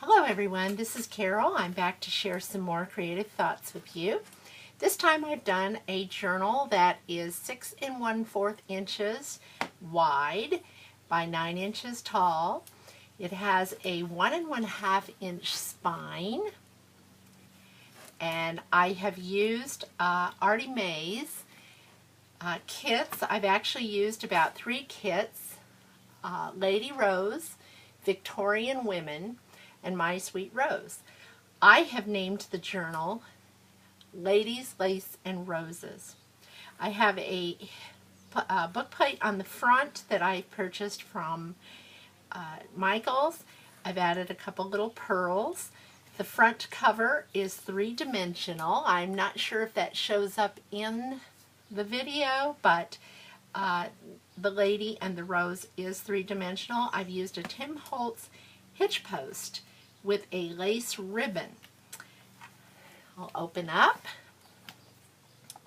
Hello everyone, this is Carol. I'm back to share some more creative thoughts with you. This time I've done a journal that is 6 1/4 inches wide by 9 inches tall. It has a 1 1/2 inch spine, and I have used ARTYmaze kits. I've actually used about 3 kits, Lady Rose, Victorian Women, and My Sweet Rose. I have named the journal Ladies, Lace, and Roses. I have a book plate on the front that I purchased from Michael's. I've added a couple little pearls. The front cover is 3-dimensional. I'm not sure if that shows up in the video, but the lady and the rose is 3-dimensional. I've used a Tim Holtz hitch post with a lace ribbon. I'll open up.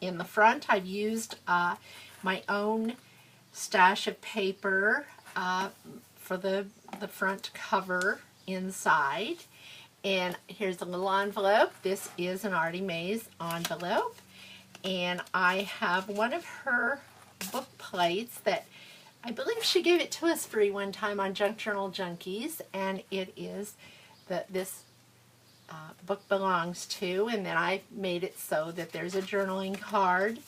In the front, I've used my own stash of paper for the front cover inside. And here's a little envelope. This is an ARTYmaze envelope. And I have one of her book plates that I believe she gave it to us free one time on Junk Journal Junkies, and it is this book belongs to, and then I made it so that there's a journaling card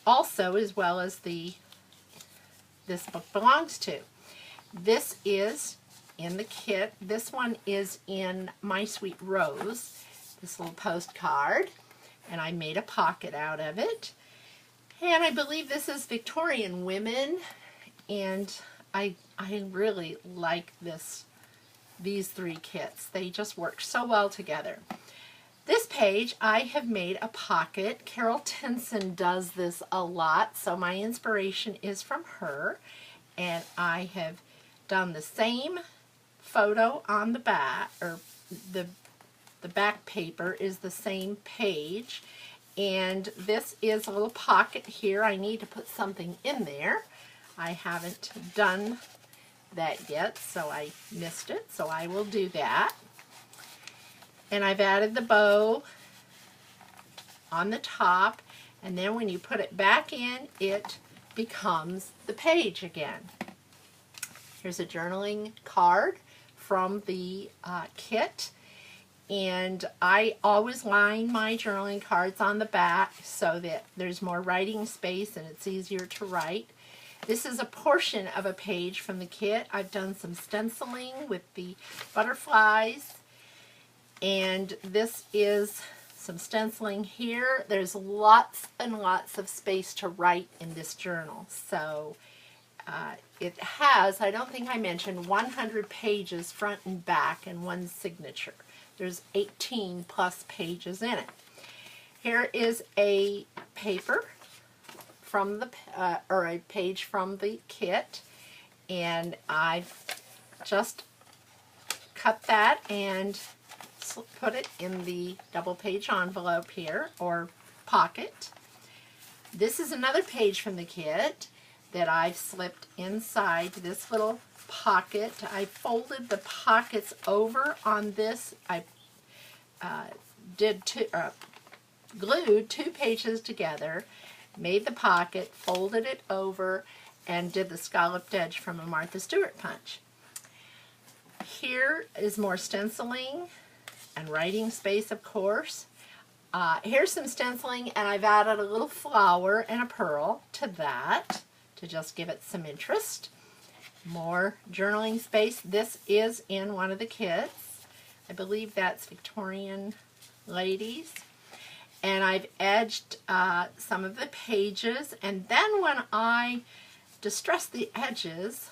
also, as well as this book belongs to. This is in the kit. This one is in My Sweet Rose, this little postcard, and I made a pocket out of it. And I believe this is Victorian Women, and I really like these 3 kits. They just work so well together. This page, I have made a pocket. Carol Tinson does this a lot, so my inspiration is from her. And I have done the same photo on the back, or the back paper is the same page. And this is a little pocket here. I need to put something in there. I haven't done that yet, so I missed it, so I will do that. And I've added the bow on the top, and then when you put it back in, it becomes the page again. Here's a journaling card from the kit, and I always line my journaling cards on the back so that there's more writing space and it's easier to write. This is a portion of a page from the kit. I've done some stenciling with the butterflies, and this is some stenciling here. There's lots and lots of space to write in this journal. So it has, I don't think I mentioned, 100 pages front and back and one signature. There's 18 plus pages in it. Here is a paper from the or a page from the kit, and I've just cut that and put it in the double page envelope here, or pocket. This is another page from the kit that I've slipped inside this little pocket. I folded the pockets over on this. I glued 2 pages together, made the pocket, folded it over, and did the scalloped edge from a Martha Stewart punch. Here is more stenciling and writing space, of course. Here's some stenciling, and I've added a little flower and a pearl to that to just give it some interest. More journaling space. This is in one of the kits. I believe that's Victorian Ladies. And I've edged some of the pages, and then when I distressed the edges,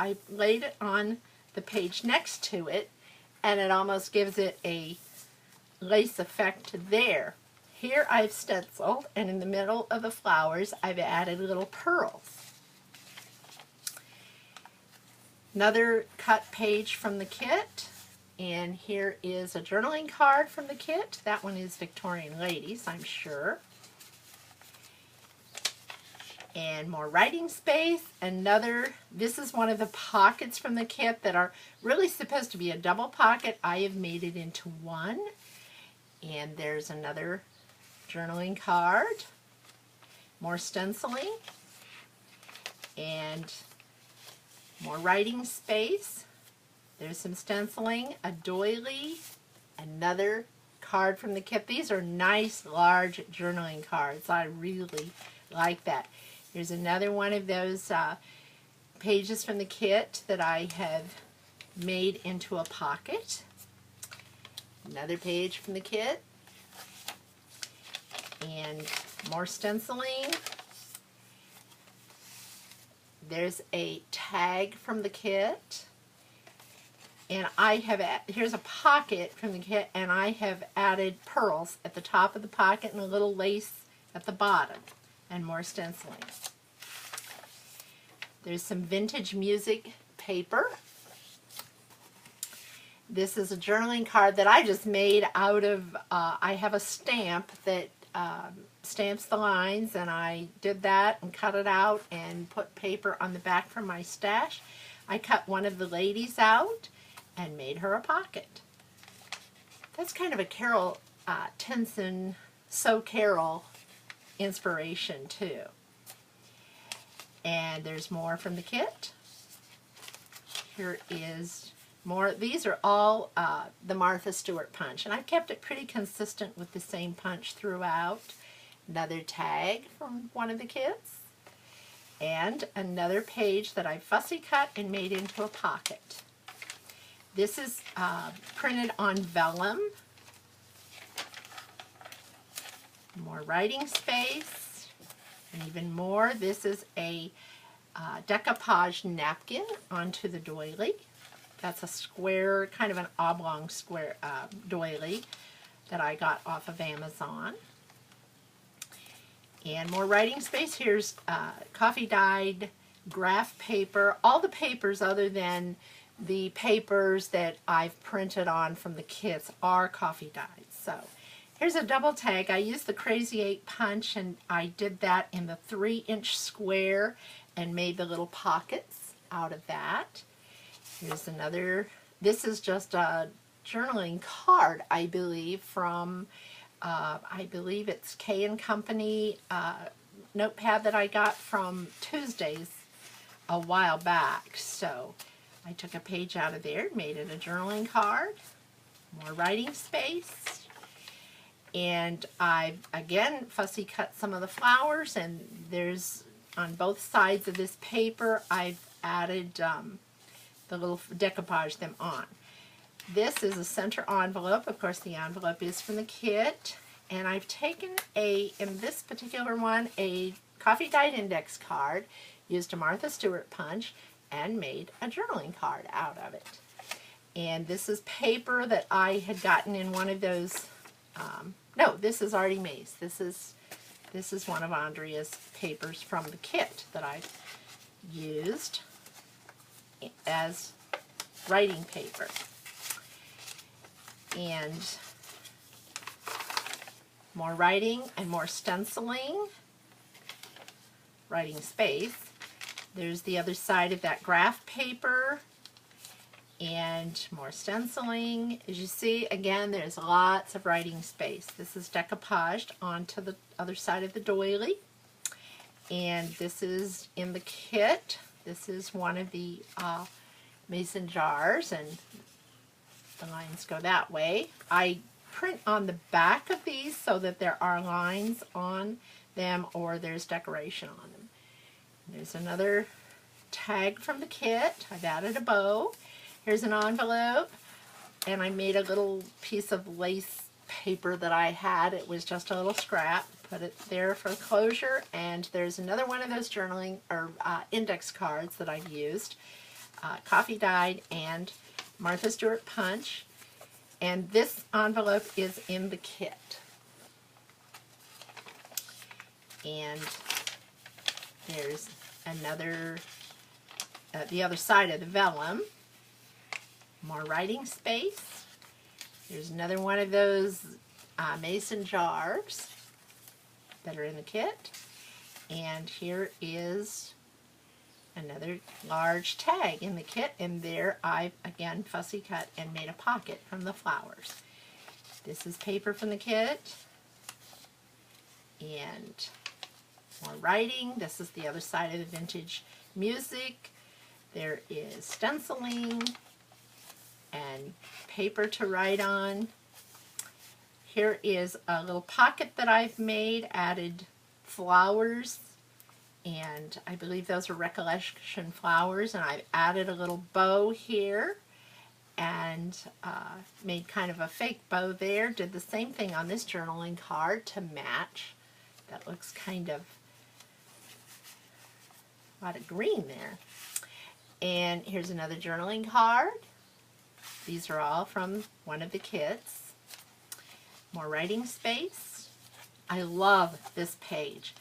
I laid it on the page next to it, and it almost gives it a lace effect there. Here I've stenciled, and in the middle of the flowers I've added little pearls. Another cut page from the kit. And here is a journaling card from the kit. That one is Victorian Ladies, I'm sure. and more writing space. Another, this is one of the pockets from the kit that are really supposed to be a double pocket. I have made it into one. And there's another journaling card, more stenciling, and more writing space. There's some stenciling, a doily, another card from the kit. These are nice large journaling cards. I really like that. Here's another one of those pages from the kit that I have made into a pocket. Another page from the kit. And more stenciling. There's a tag from the kit. And I have, here's a pocket from the kit, and I have added pearls at the top of the pocket and a little lace at the bottom, and more stenciling. There's some vintage music paper. This is a journaling card that I just made out of, I have a stamp that stamps the lines, and I did that and cut it out and put paper on the back from my stash. I cut one of the ladies out and made her a pocket. That's kind of a Carol Tinson, So Carol inspiration too. And there's more from the kit. Here is more. These are all the Martha Stewart punch, and I've kept it pretty consistent with the same punch throughout. Another tag from one of the kits, and another page that I fussy cut and made into a pocket. This is printed on vellum. More writing space, and even more. This is a decoupage napkin onto the doily. That's a square, kind of an oblong square doily that I got off of Amazon. And more writing space. Here's coffee dyed graph paper. All the papers other than the papers that I've printed on from the kits are coffee dyed. So here's a double tag. I used the Crazy 8 punch, and I did that in the 3-inch square and made the little pockets out of that. Here's another, this is just a journaling card, I believe, from, I believe it's K & Company notepad that I got from Tuesdays a while back. So I took a page out of there, made it a journaling card, more writing space, and I again fussy cut some of the flowers, and there's on both sides of this paper I've added the little decoupage them on. This is a center envelope. Of course, the envelope is from the kit, and I've taken in this particular one, a coffee dyed index card, used a Martha Stewart punch, and made a journaling card out of it. And this is paper that I had gotten in one of those, no, this is ARTYmaze. This is one of Andrea's papers from the kit that I used as writing paper. And more writing and more stenciling, writing space. There's the other side of that graph paper, and more stenciling. As you see, again, there's lots of writing space. This is decoupaged onto the other side of the doily, and this is in the kit. This is one of the mason jars, and the lines go that way. I print on the back of these so that there are lines on them or there's decoration on them. There's another tag from the kit. I've added a bow. Here's an envelope, and I made a little piece of lace paper that I had. It was just a little scrap. Put it there for closure, and there's another one of those journaling or index cards that I've used, coffee dyed and Martha Stewart punch, and this envelope is in the kit. And there's another, the other side of the vellum, more writing space. There's another one of those mason jars that are in the kit. And here is another large tag in the kit, and there I've again fussy cut and made a pocket from the flowers. This is paper from the kit, and more writing. This is the other side of the vintage music. There is stenciling and paper to write on. Here is a little pocket that I've made, added flowers, and I believe those are recollection flowers, and I've added a little bow here and made kind of a fake bow there. Did the same thing on this journaling card to match. That looks kind of a lot of green there. And here's another journaling card. These are all from one of the kits. More writing space. I love this page.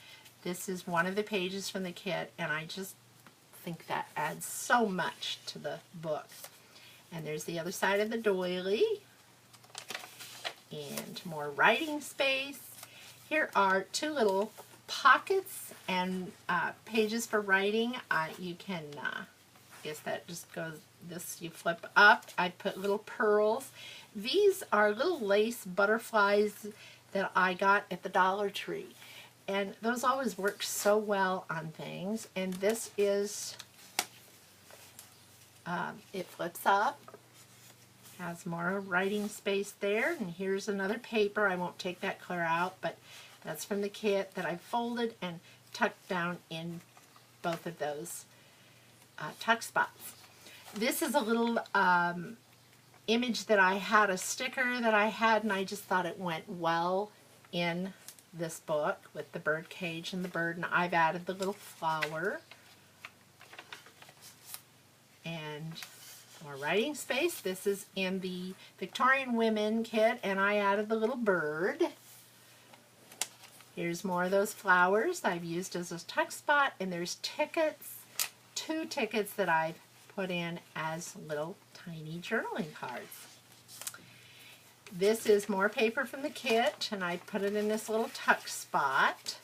This is one of the pages from the kit, and I just think that adds so much to the book. And there's the other side of the doily. And more writing space. Here are two little pockets and pages for writing. You can, I guess that just goes, this you flip up. I put little pearls. These are little lace butterflies that I got at the Dollar Tree. And those always work so well on things. And this is, it flips up, has more writing space there. And here's another paper. I won't take that clear out, but that's from the kit that I folded and tucked down in both of those tuck spots. This is a little image that I had, a sticker that I had, and I just thought it went well in this book with the bird cage and the bird, and I've added the little flower and more writing space. This is in the Victorian Women kit, and I added the little bird. Here's more of those flowers I've used as a tuck spot, and there's tickets, 2 tickets that I've put in as little tiny journaling cards. This is more paper from the kit, and I put it in this little tuck spot.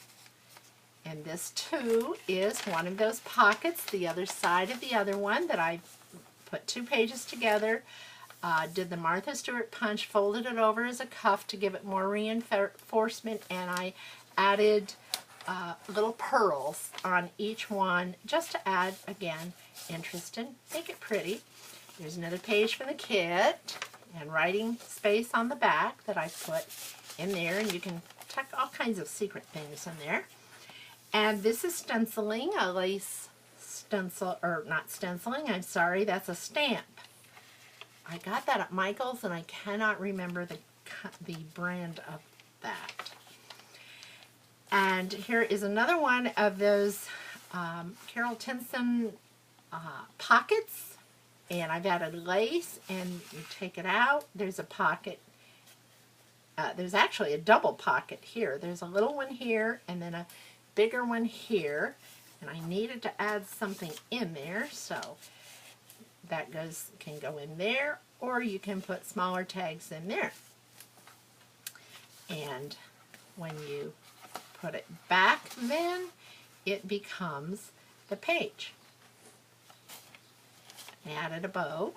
And this too is one of those pockets, the other side of the other one, that I put 2 pages together, did the Martha Stewart punch, folded it over as a cuff to give it more reinforcement, and I added little pearls on each one just to add, again, interest and make it pretty. There's another page from the kit and writing space on the back that I put in there, and you can tuck all kinds of secret things in there. And this is stenciling, a lace stencil, or not stenciling, I'm sorry, that's a stamp. I got that at Michael's, and I cannot remember the brand of that. And here is another one of those Carol Tinson pockets. And I've added lace, and you take it out. There's a pocket. There's actually a double pocket here. There's a little one here, and then a bigger one here. And I needed to add something in there, so that can go in there, or you can put smaller tags in there. And when you put it back, then it becomes the page. I added a bow,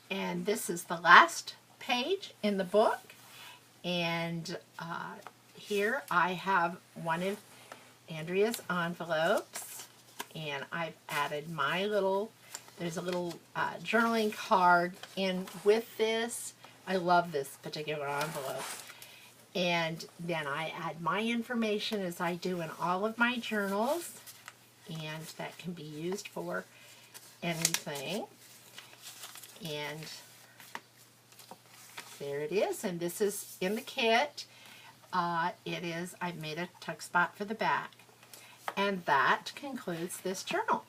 and this is the last page in the book, and here I have one of Andrea's envelopes, and I've added my little, there's a little journaling card in with this. I love this particular envelope. And then I add my information as I do in all of my journals, and that can be used for anything. And there it is, and this is in the kit. I've made a tuck spot for the back. And that concludes this journal.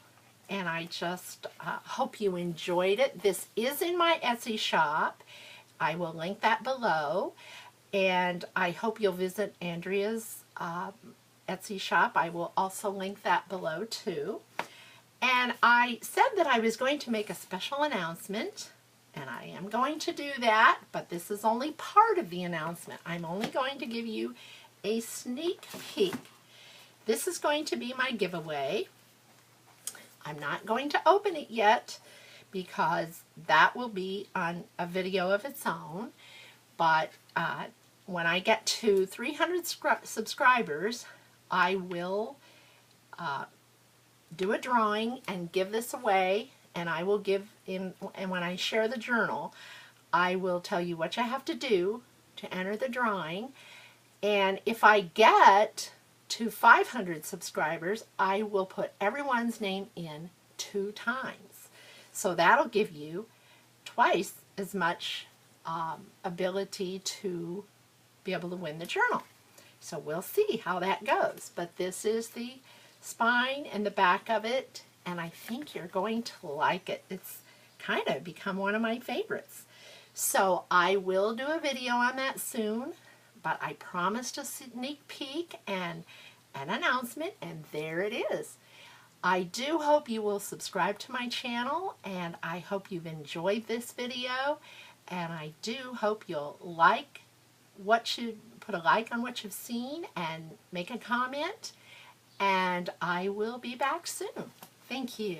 And I just hope you enjoyed it. This is in my Etsy shop. I will link that below. And I hope you'll visit Andrea's Etsy shop. I will also link that below too. And I said that I was going to make a special announcement, and I am going to do that, but this is only part of the announcement. I'm only going to give you a sneak peek. this is going to be my giveaway. I'm not going to open it yet because that will be on a video of its own. But when I get to 300 subscribers, I will do a drawing and give this away. And I will and when I share the journal, I will tell you what you have to do to enter the drawing. And if I get to 500 subscribers, I will put everyone's name in 2 times. So that'll give you twice as much ability to be able to win the journal. So we'll see how that goes. But this is the spine and the back of it, and I think you're going to like it. It's kind of become one of my favorites. So I will do a video on that soon, but I promised a sneak peek and an announcement, and there it is. I do hope you will subscribe to my channel, and I hope you've enjoyed this video, and I do hope you'll put a like on what you've seen and make a comment, and I will be back soon. Thank you.